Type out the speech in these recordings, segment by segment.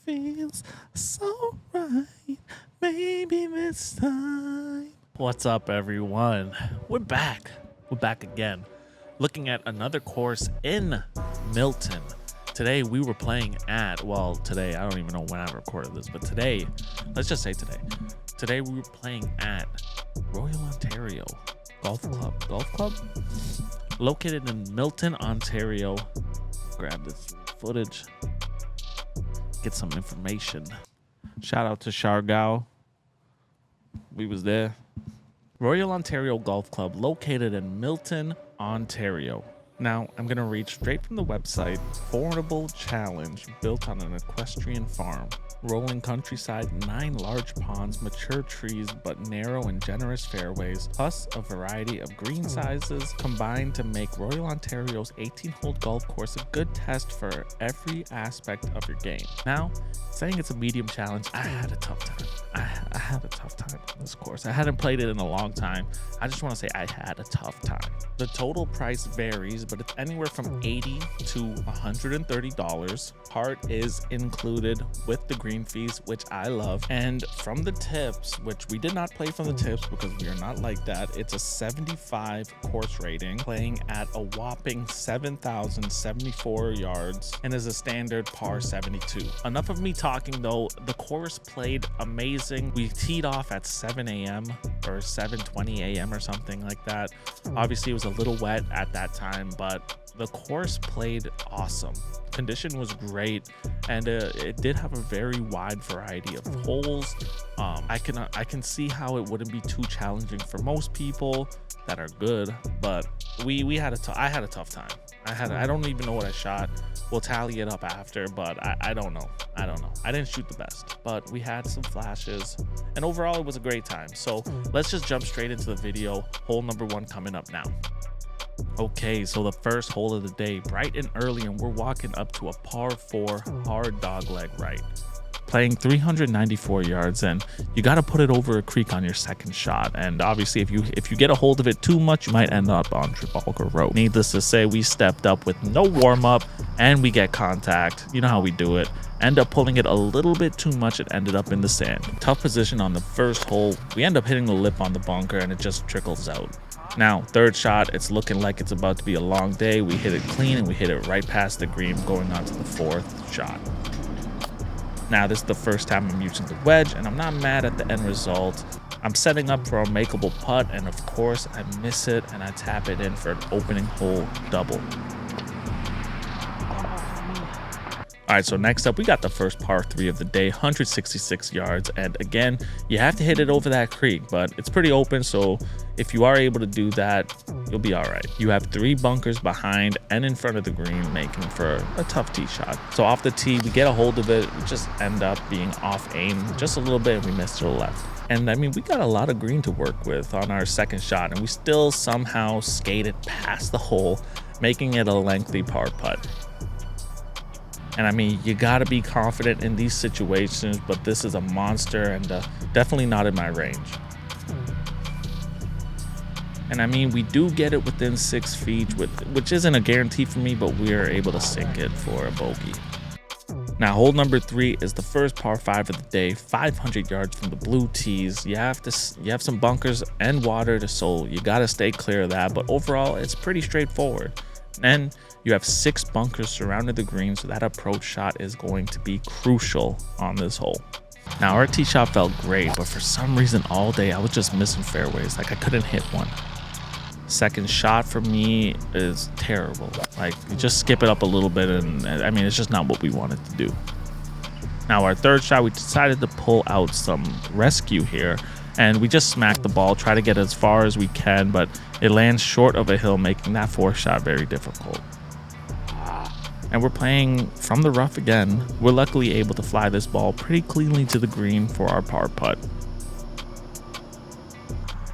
feels so right. Maybe this time. What's up, everyone? We're back. We're back again. Looking at another course in Milton. Today we were playing at, today, I don't even know when I recorded this, but today, let's just say today. Today we were playing at Royal Ontario Golf Club? Located in Milton, Ontario. Grab this footage. Get some information. Shout out to Shargao. We was there. Royal Ontario Golf Club, located in Milton, Ontario. Now, I'm going to read straight from the website. Formidable challenge built on an equestrian farm. Rolling countryside, 9 large ponds, mature trees, but narrow and generous fairways, plus a variety of green sizes combined to make Royal Ontario's 18-hole golf course a good test for every aspect of your game. Now, saying it's a medium challenge, I had a tough time. I had a tough time on this course. I hadn't played it in a long time. I just want to say I had a tough time. The total price varies, but it's anywhere from $80 to $130. Part is included with the green fees, which I love. And from the tips, which we did not play from the tips because we are not like that, it's a 75 course rating, playing at a whopping 7,074 yards and is a standard par 72. Enough of me talking though. The course played amazing. We teed off at 7 a.m. or 7:20 a.m. or something like that. Obviously it was a little wet at that time, but the course played awesome. Condition was great, and it did have a very wide variety of holes. I can see how it wouldn't be too challenging for most people that are good, but I had a tough time. I don't even know what I shot. We'll tally it up after, but I don't know. I didn't shoot the best, but we had some flashes, and overall it was a great time. So let's just jump straight into the video. Hole number 1 coming up now. Okay, so the first hole of the day, bright and early, and we're walking up to a par 4 hard dogleg right. Playing 394 yards, and you got to put it over a creek on your second shot. And obviously if you get a hold of it too much, you might end up on Trafalgar Road. Needless to say, we stepped up with no warm-up and we get contact. You know how we do it. End up pulling it a little bit too much. It ended up in the sand. Tough position on the first hole. We end up hitting the lip on the bunker and it just trickles out. Now, third shot, it's looking like it's about to be a long day. We hit it clean and we hit it right past the green, going on to the 4th shot. Now, this is the first time I'm using the wedge, and I'm not mad at the end result. I'm setting up for a makeable putt, and of course, I miss it, and I tap it in for an opening hole double. All right, so next up, we got the first par 3 of the day, 166 yards. And again, you have to hit it over that creek, but it's pretty open. So if you are able to do that, you'll be all right. You have 3 bunkers behind and in front of the green, making for a tough tee shot. So off the tee, we get a hold of it. We just end up being off aim just a little bit, and we missed to the left. And I mean, we got a lot of green to work with on our second shot, and we still somehow skated past the hole, making it a lengthy par putt. And I mean, you got to be confident in these situations, but this is a monster and definitely not in my range. And I mean, we do get it within 6 feet, which isn't a guarantee for me, but we are able to sink it for a bogey. Now, hole number 3 is the first par 5 of the day, 500 yards from the blue tees. You have some bunkers and water, so you got to stay clear of that. But overall, it's pretty straightforward. And you have 6 bunkers surrounding the green, so that approach shot is going to be crucial on this hole. Now, our tee shot felt great, but for some reason all day I was just missing fairways. Like, I couldn't hit one. Second shot for me is terrible. Like, you just skip it up a little bit, and I mean, it's just not what we wanted to do. Now, our third shot, we decided to pull out some rescue here, and we just smacked the ball, try to get as far as we can, but it lands short of a hill, making that 4th shot very difficult. And we're playing from the rough again. We're luckily able to fly this ball pretty cleanly to the green for our par putt.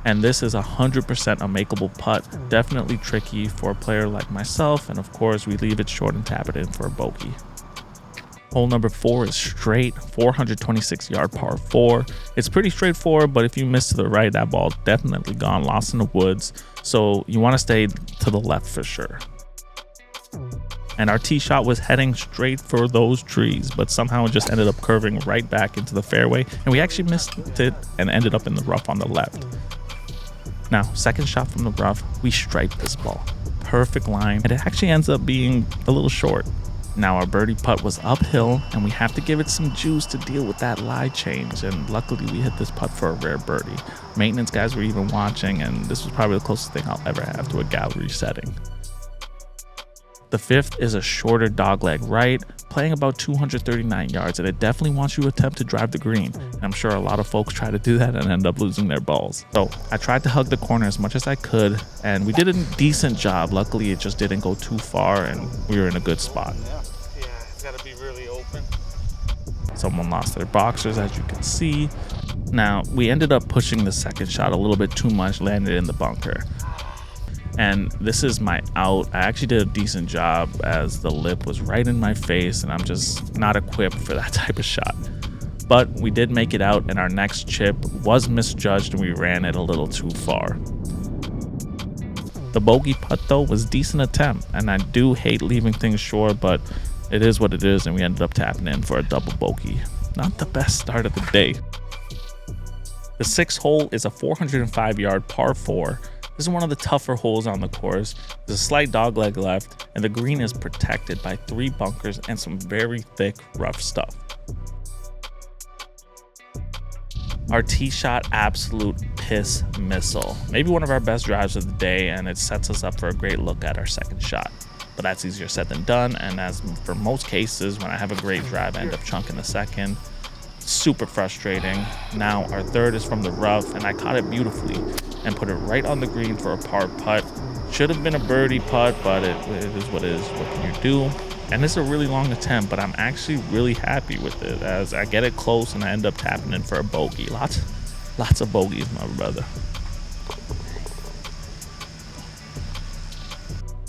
And this is 100% a makeable putt, definitely tricky for a player like myself, and of course we leave it short and tap it in for a bogey. Hole number 4 is straight, 426 yard par 4. It's pretty straightforward, but if you miss to the right, that ball definitely gone, lost in the woods. So you want to stay to the left for sure. and our tee shot was heading straight for those trees, but somehow it just ended up curving right back into the fairway, and we actually missed it and ended up in the rough on the left. Now, second shot from the rough, we striped this ball. Perfect line, and it actually ends up being a little short. Now our birdie putt was uphill, and we have to give it some juice to deal with that lie change, and luckily we hit this putt for a rare birdie. Maintenance guys were even watching, and this was probably the closest thing I'll ever have to a gallery setting. The fifth is a shorter dogleg right, playing about 239 yards, and it definitely wants you to attempt to drive the green. And I'm sure a lot of folks try to do that and end up losing their balls. So I tried to hug the corner as much as I could, and we did a decent job. Luckily, it just didn't go too far, and we were in a good spot. Yeah, it's gotta be really open. Someone lost their boxers, as you can see. Now, we ended up pushing the second shot a little bit too much, landed in the bunker. And this is my out. I actually did a decent job as the lip was right in my face, and I'm just not equipped for that type of shot. But we did make it out, and our next chip was misjudged and we ran it a little too far. The bogey putt though was a decent attempt, and I do hate leaving things short, but it is what it is, and we ended up tapping in for a double bogey. Not the best start of the day. The sixth hole is a 405-yard par 4. This is one of the tougher holes on the course. There's a slight dogleg left, and the green is protected by 3 bunkers and some very thick, rough stuff. Our tee shot, absolute piss missile. Maybe one of our best drives of the day, and it sets us up for a great look at our second shot. But that's easier said than done, and as for most cases, when I have a great drive, I end up chunking the second. Super frustrating. Now our third is from the rough, and I caught it beautifully and put it right on the green for a par putt. Should have been a birdie putt, but it is what it is. What can you do? And it's a really long attempt, but I'm actually really happy with it as I get it close and I end up tapping in for a bogey. Lots of bogeys, my brother.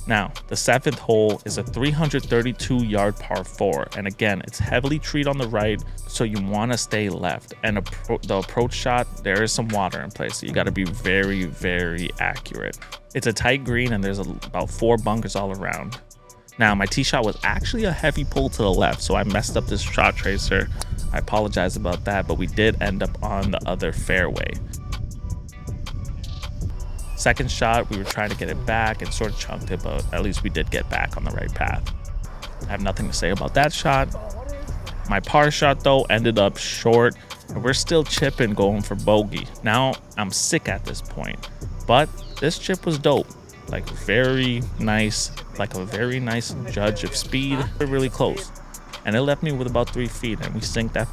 Now, the seventh hole is a 332-yard par 4, and again, it's heavily treed on the right, so you want to stay left. And the approach shot, there is some water in place, so you got to be very, very accurate. It's a tight green, and there's about 4 bunkers all around. Now, my tee shot was actually a heavy pull to the left, so I messed up this shot tracer. I apologize about that, but we did end up on the other fairway. Second shot, we were trying to get it back and sort of chunked it, but at least we did get back on the right path. I have nothing to say about that shot. My par shot though ended up short, and we're still chipping, going for bogey. Now I'm sick at this point, but this chip was dope. Like a very nice judge of speed. We're really close, and it left me with about 3 feet, and we synced that.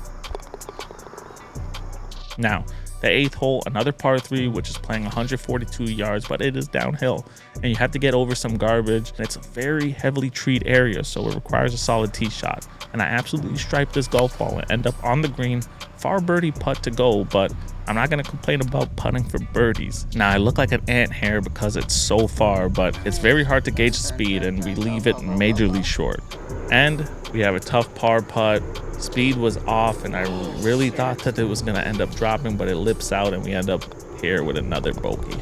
Now, the eighth hole, another par 3, which is playing 142 yards, but it is downhill, and you have to get over some garbage, and it's a very heavily treed area, so it requires a solid tee shot. And I absolutely striped this golf ball and end up on the green. Far birdie putt to go, but I'm not going to complain about putting for birdies. Now, I look like an ant here because it's so far, but it's very hard to gauge the speed, and we leave it majorly short. And we have a tough par putt. Speed was off, and I really thought that it was going to end up dropping, but it lips out, and we end up here with another bogey.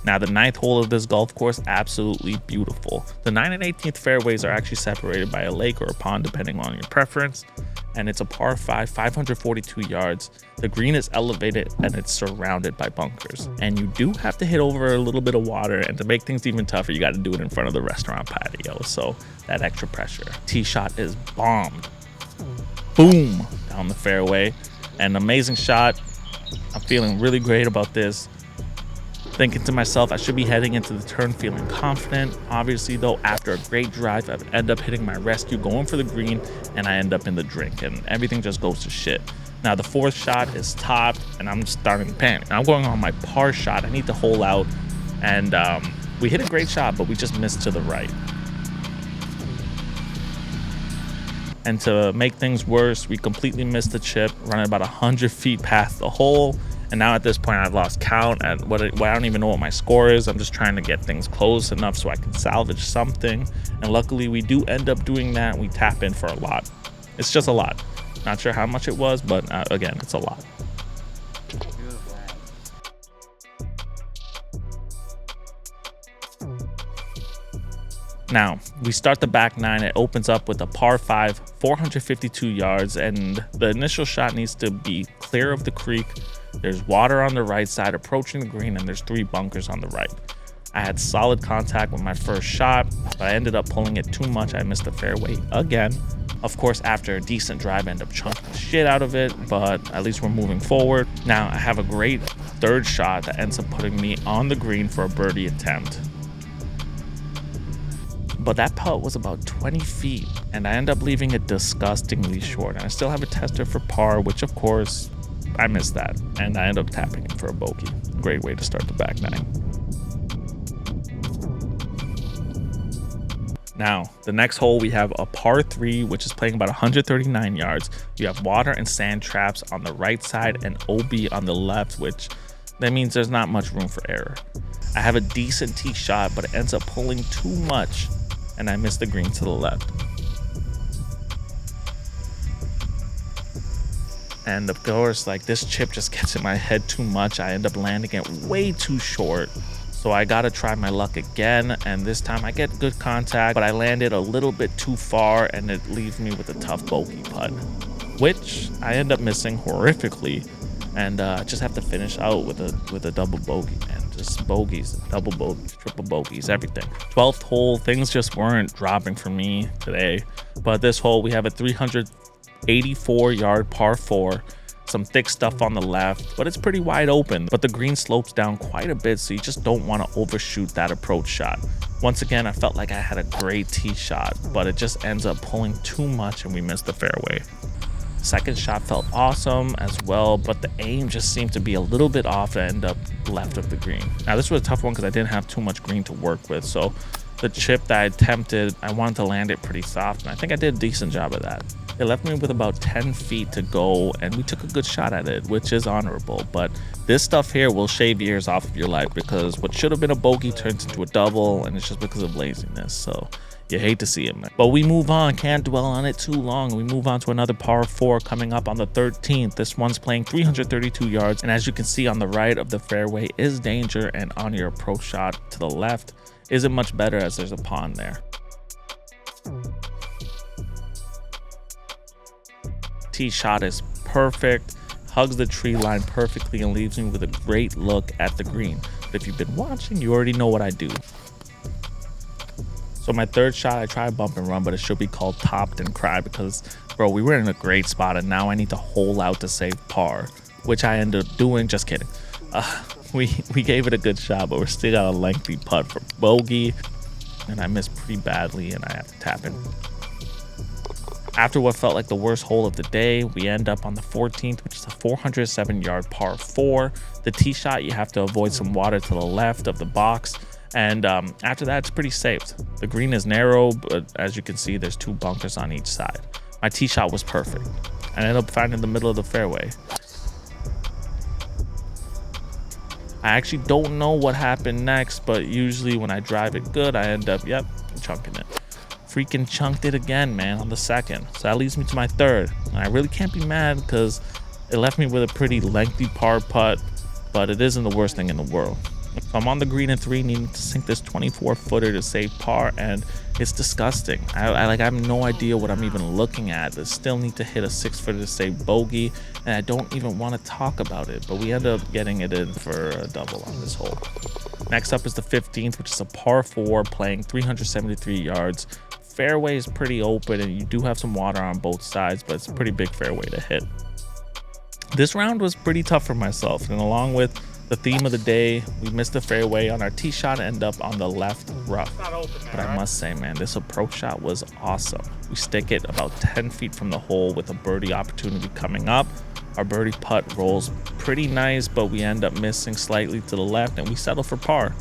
Now, the ninth hole of this golf course, absolutely beautiful. The 9th and 18th fairways are actually separated by a lake or a pond, depending on your preference. And it's a par 5, 542 yards. The green is elevated and it's surrounded by bunkers. And you do have to hit over a little bit of water, and to make things even tougher, you got to do it in front of the restaurant patio. So that extra pressure. Tee shot is bombed. Boom, down the fairway. An amazing shot. I'm feeling really great about this. Thinking to myself, I should be heading into the turn feeling confident. Obviously though, after a great drive, I end up hitting my rescue, going for the green, and I end up in the drink, and everything just goes to shit. Now the fourth shot is topped, and I'm just starting to panic. I'm going on my par shot. I need to hole out, and we hit a great shot, but we just missed to the right. And to make things worse, we completely missed the chip, running about 100 feet past the hole. And now at this point, I've lost count at I don't even know what my score is. I'm just trying to get things close enough so I can salvage something. And luckily, we do end up doing that. We tap in for a lot. It's just a lot. Not sure how much it was, but again, it's a lot. Now, we start the back nine. It opens up with a par 5, 452 yards, and the initial shot needs to be clear of the creek. There's water on the right side approaching the green, and there's 3 bunkers on the right. I had solid contact with my first shot, but I ended up pulling it too much. I missed the fairway again. Of course, after a decent drive, I ended up chunking the shit out of it, but at least we're moving forward. Now, I have a great third shot that ends up putting me on the green for a birdie attempt. But that putt was about 20 feet, and I end up leaving it disgustingly short. And I still have a tester for par, which of course, I missed that. And I end up tapping it for a bogey. Great way to start the back nine. Now, the next hole, we have a par 3, which is playing about 139 yards. You have water and sand traps on the right side and OB on the left, which that means there's not much room for error. I have a decent tee shot, but it ends up pulling too much, and I missed the green to the left. And of course, like, this chip just gets in my head too much. I end up landing it way too short. So I gotta try my luck again, and this time I get good contact, but I landed a little bit too far, and it leaves me with a tough bogey putt, which I end up missing horrifically, and just have to finish out with a double bogey, man. Just bogeys, double bogeys, triple bogeys, everything. 12th hole, things just weren't dropping for me today, but this hole we have a 384-yard par 4. Some thick stuff on the left, but it's pretty wide open, but the green slopes down quite a bit, so you just don't want to overshoot that approach shot. Once again, I felt like I had a great tee shot, but it just ends up pulling too much and we missed the fairway. Second shot felt awesome as well, but the aim just seemed to be a little bit off and end up left of the green. Now, this was a tough one because I didn't have too much green to work with, so the chip that I attempted, I wanted to land it pretty soft, and I think I did a decent job of that. It left me with about 10 feet to go, and we took a good shot at it, which is honorable. But this stuff here will shave years off of your life, because what should have been a bogey turns into a double, and it's just because of laziness. So you hate to see it, man. But we move on. Can't dwell on it too long. We move on to another par 4 coming up on the 13th. This one's playing 332 yards, and as you can see on the right of the fairway is danger, and on your approach shot to the left isn't much better as there's a pond there. Tee shot is perfect, hugs the tree line perfectly, and leaves me with a great look at the green. But if you've been watching, you already know what I do. So my third shot, I try a bump and run, but it should be called topped and cry, because, bro, we were in a great spot, and now I need to hole out to save par, which I ended up doing. Just kidding. We gave it a good shot, but we're still got a lengthy putt for bogey, and I missed pretty badly, and I have to tap it. After what felt like the worst hole of the day, we end up on the 14th, which is a 407-yard par 4. The tee shot, you have to avoid some water to the left of the box, and after that, it's pretty safe. The green is narrow, but as you can see, there's 2 bunkers on each side. My tee shot was perfect. I ended up finding the middle of the fairway. I actually don't know what happened next, but usually when I drive it good, I end up, chunking it. Freaking chunked it again, man, on the second. So that leads me to my third. And I really can't be mad because it left me with a pretty lengthy par putt, but it isn't the worst thing in the world. So I'm on the green in 3, needing to sink this 24-footer to save par, and it's disgusting. I have no idea what I'm even looking at. I still need to hit a 6-footer to save bogey, and I don't even want to talk about it, but we end up getting it in for a double on this hole. Next up is the 15th, which is a par 4 playing 373 yards. Fairway is pretty open, and you do have some water on both sides, but it's a pretty big fairway to hit. This round was pretty tough for myself, and along with the theme of the day, we missed the fairway on our tee shot and end up on the left rough. But I must say, man, this approach shot was awesome. We stick it about 10 feet from the hole with a birdie opportunity coming up. Our birdie putt rolls pretty nice, but we end up missing slightly to the left, and we settle for par.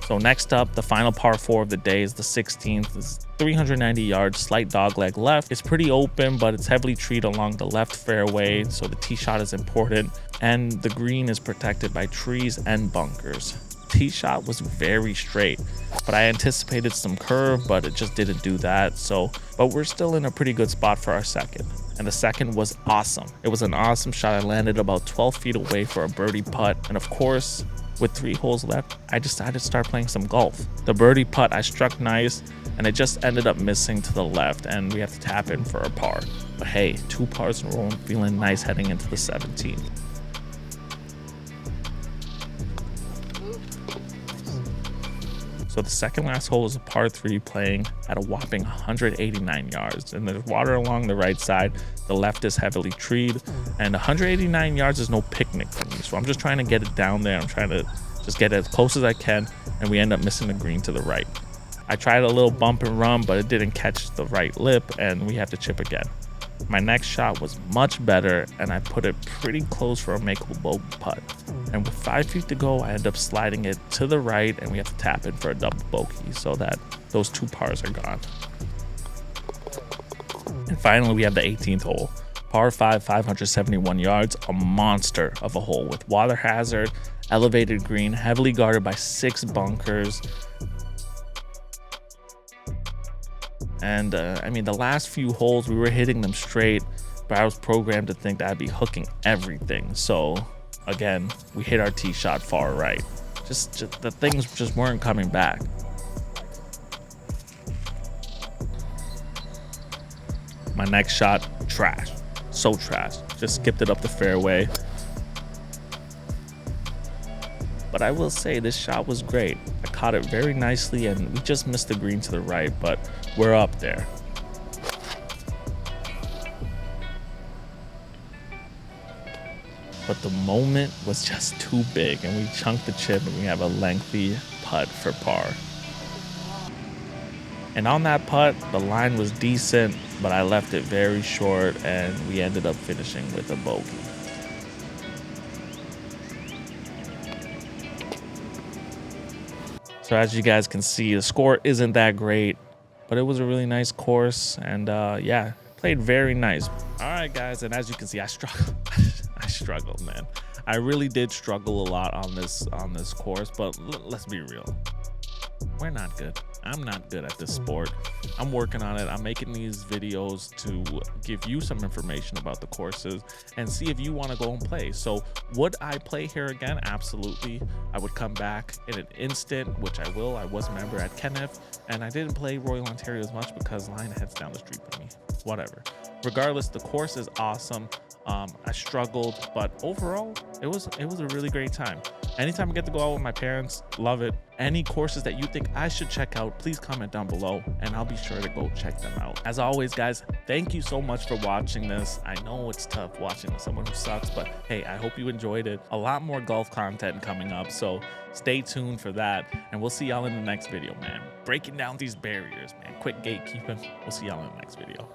So next up, the final par 4 of the day is the 16th. It's 390 yards, slight dogleg left. It's pretty open, but it's heavily treed along the left fairway, so the tee shot is important, and the green is protected by trees and bunkers. Tee shot was very straight, but I anticipated some curve, but it just didn't do that. But we're still in a pretty good spot for our second, and the second was awesome. It was an awesome shot. I landed about 12 feet away for a birdie putt, and of course, with 3 holes left, I decided to start playing some golf. The birdie putt I struck nice, and it just ended up missing to the left, and we have to tap in for a par. But hey, 2 pars in a row, I'm feeling nice heading into the 17th. So the second last hole is a par 3 playing at a whopping 189 yards, and there's water along the right side. The left is heavily treed, and 189 yards is no picnic for me. So I'm just trying to get it down there. I'm trying to just get as close as I can, and we end up missing the green to the right. I tried a little bump and run, but it didn't catch the right lip, and we have to chip again. My next shot was much better, and I put it pretty close for a makeable bogey putt. And with 5 feet to go, I end up sliding it to the right, and we have to tap in for a double bogey so that those 2 pars are gone. And finally, we have the 18th hole. Par 5, 571 yards, a monster of a hole with water hazard, elevated green, heavily guarded by 6 bunkers. And I mean, the last few holes, we were hitting them straight, but I was programmed to think that I'd be hooking everything. So again, we hit our tee shot far right. Just the things just weren't coming back. My next shot, trash. So trash. Just skipped it up the fairway. But I will say this shot was great. I caught it very nicely, and we just missed the green to the right, but we're up there. But the moment was just too big, and we chunked the chip, and we have a lengthy putt for par. And on that putt, the line was decent, but I left it very short, and we ended up finishing with a bogey. So as you guys can see, the score isn't that great, but it was a really nice course, and yeah, played very nice. All right, guys, and as you can see, I struggled. I struggled, man. I really did struggle a lot on this course, but let's be real. We're not good. I'm not good at this sport. I'm working on it. I'm making these videos to give you some information about the courses and see if you want to go and play. So would I play here again? Absolutely. I would come back in an instant, which I will. I was a member at Kenneth, and I didn't play Royal Ontario as much because Lionhead's down the street from me. Whatever. Regardless, the course is awesome. I struggled, but overall, it was a really great time. Anytime I get to go out with my parents, love it. Any courses that you think I should check out, please comment down below, and I'll be sure to go check them out. As always, guys, thank you so much for watching this. I know it's tough watching someone who sucks, but hey, I hope you enjoyed it. A lot more golf content coming up, so stay tuned for that, and we'll see y'all in the next video, man. Breaking down these barriers, man. Quit gatekeeping. We'll see y'all in the next video.